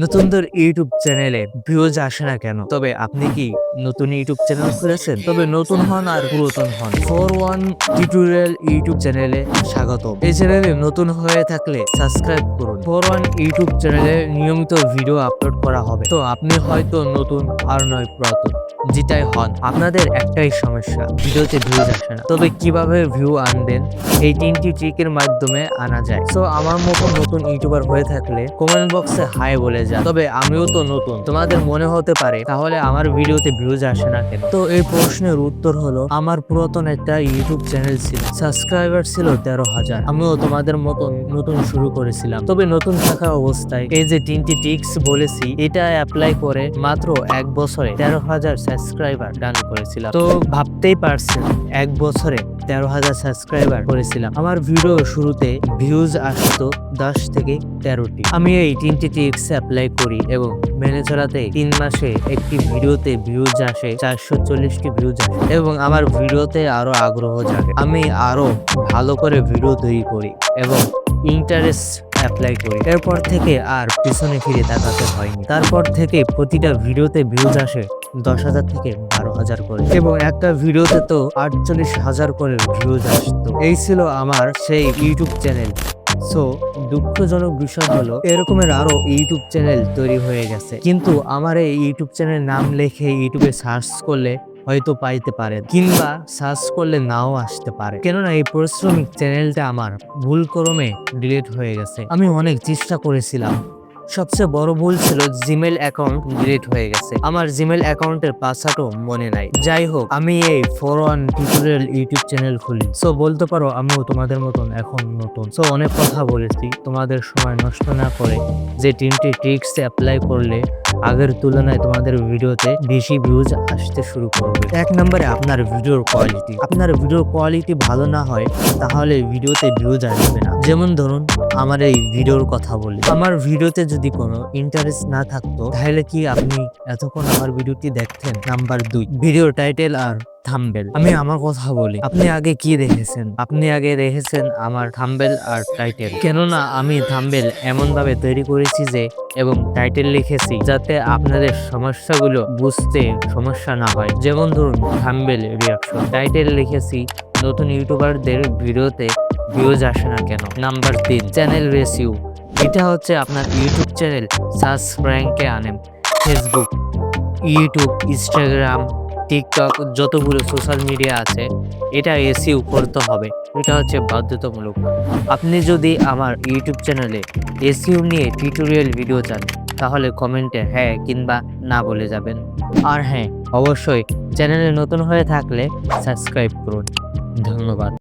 নতুনদের ইউটিউব চ্যানেলে ভিউজ আসে না কেন? তবে আপনি কি নতুন ইউটিউব চ্যানেল খুলেছেন? তবে নতুন হন আর পুরাতন হন, 4-1 টিউটোরিয়াল ইউটিউব চ্যানেলে স্বাগত। এই চ্যানেলে নতুন হয়ে থাকলে সাবস্ক্রাইব করুন। 4-1 ইউটিউব চ্যানেলে নিয়মিত ভিডিও আপলোড করা হবে। তো আপনি হয়তো নতুন আর নয় পুরাতন, যেটাই হন আপনাদের একটাই সমস্যা, ভিডিওতে ভিউজ আসে না। তবে কিভাবে ভিউ আনবেন এই 3টি ট্রিকের মাধ্যমে আনা যায়। সো আমার মতো নতুন ইউটিউবার হয়ে থাকলে কমেন্ট বক্সে হাই বলে যান। তবে আমিও তো নতুন, তোমাদের মনে হতে পারে তাহলে আমার ভিডিওতে ভিউজ আসে না কেন? তো এই প্রশ্নের উত্তর হলো, আমার পুরাতন একটা ইউটিউব চ্যানেল ছিল, সাবস্ক্রাইবার ছিল 13,000। আমিও তোমাদের মতন নতুন শুরু করেছিলাম। তবে নতুন থাকা অবস্থায় এই যে 3টি ট্রিক্স বলেছি, এটা অ্যাপ্লাই করে মাত্র 1 বছরে 13,000 সাবস্ক্রাইবার ডান করেছিলাম। তো ভাবতেই পারছেন, 1 বছরে 13,000 সাবস্ক্রাইবার করেছিলাম। আমার ভিডিও শুরুতে ভিউজ আসতো 10 থেকে 13টি। আমি এই 3টি ট্রিক্স অ্যাপ্লাই করি এবং মেনে চলাতে 3 মাসে একটি ভিডিওতে ভিউজ আসে 440টি ভিউজ আসে এবং আমার ভিডিওতে আরো আগ্রহ জাগে। আমি আরো ভালো করে ভিডিও তৈরি করি এবং ইন্টারেস্ট অ্যাপ্লাই করি। এরপর থেকে আর পিছনে ফিরে তাকাতে হয়নি। তারপর থেকে প্রতিটা ভিডিওতে ভিউজ আসে 10,000 থেকে 12,000 করে এবং একটা ভিডিওতে তো 48,000 করে ভিউজ আসতো। এই ছিল আমার সেই ইউটিউব চ্যানেল। সো দুঃখজনক বিষয় হলো, এরকমের আরো ইউটিউব চ্যানেল তৈরি হয়ে গেছে, কিন্তু আমার এই ইউটিউব চ্যানেল নাম লিখে ইউটিউবে সার্চ করলে হয়তো পাইতে পারেন, কিংবা সার্চ করলে নাও আসতে পারে, কেননা এই পরিশ্রমিক চ্যানেলটা আমার ভুল ক্রমে ডিলিট হয়ে গেছে। আমি অনেক চেষ্টা করেছিলাম। সবচেয়ে বড় ভুল ছিল জিমেল অ্যাকাউন্ট ডিলিট হয়ে গেছে। আমার জিমেল অ্যাকাউন্টের পাসওয়ার্ডও মনে নাই। যাই হোক, আমি এই 4-1 টিউটোরিয়াল ইউটিউব চ্যানেল খুলি। সো বলতে পারো আমিও তোমাদের মতন এখন নতুন। সো অনেক কথা বলেছি, তোমাদের সময় নষ্ট না করে যে 3টি ট্রিক্স অ্যাপ্লাই করলে আগের তুলনায় তোমাদের ভিডিওতে বেশি ভিউজ আসতে শুরু করবে। 1 নম্বরে আপনার ভিডিওর কোয়ালিটি। আপনার ভিডিওর কোয়ালিটি ভালো না হয় তাহলে ভিডিওতে ভিউজ আসবে না। যেমন ধরুন, আমার এই ভিডিওর কথা বলি, আমার ভিডিওতে যদি কোনো ইন্টারেস্ট না থাকতো তাহলে কি আপনি এতক্ষণ আমার ভিডিওটি দেখতেন? নাম্বার 2, ভিডিও টাইটেল আর থাম্বনেল। আমি আমার কথা বলি, আপনি আগে কি দেখেছেন? আপনি আগে দেখেছেন আমার থাম্বনেল আর টাইটেল। কেননা আমি থাম্বনেল এমন ভাবে তৈরি করেছি যে, এবং টাইটেল লিখেছি যাতে আপনাদের সমস্যাগুলো বুঝতে সমস্যা না হয়। যেমন ধরুন, থাম্বনেল রিঅ্যাকশন, টাইটেল লিখেছি নতুন ইউটিউবারদের ভিডিওতে ভিউজ আসে না কেন। Number 3, channel ratio. এটা হচ্ছে আপনার ইউটিউব চ্যানেল সার্চ র্যাঙ্কে আনেন। ফেসবুক, ইউটিউব, ইনস্টাগ্রাম, টিকটক, যতগুলো সোশ্যাল মিডিয়া আছে, এটা এসইও করতে হবে। এটা হচ্ছে বাধ্যতামূলক। আপনি যদি আমার ইউটিউব চ্যানেলে এসইও নিয়ে টিউটোরিয়াল ভিডিও চান তাহলে কমেন্টে হ্যাঁ কিংবা না বলে যাবেন। আর হ্যাঁ, অবশ্যই চ্যানেলে নতুন হয়ে থাকলে সাবস্ক্রাইব করুন। ধন্যবাদ।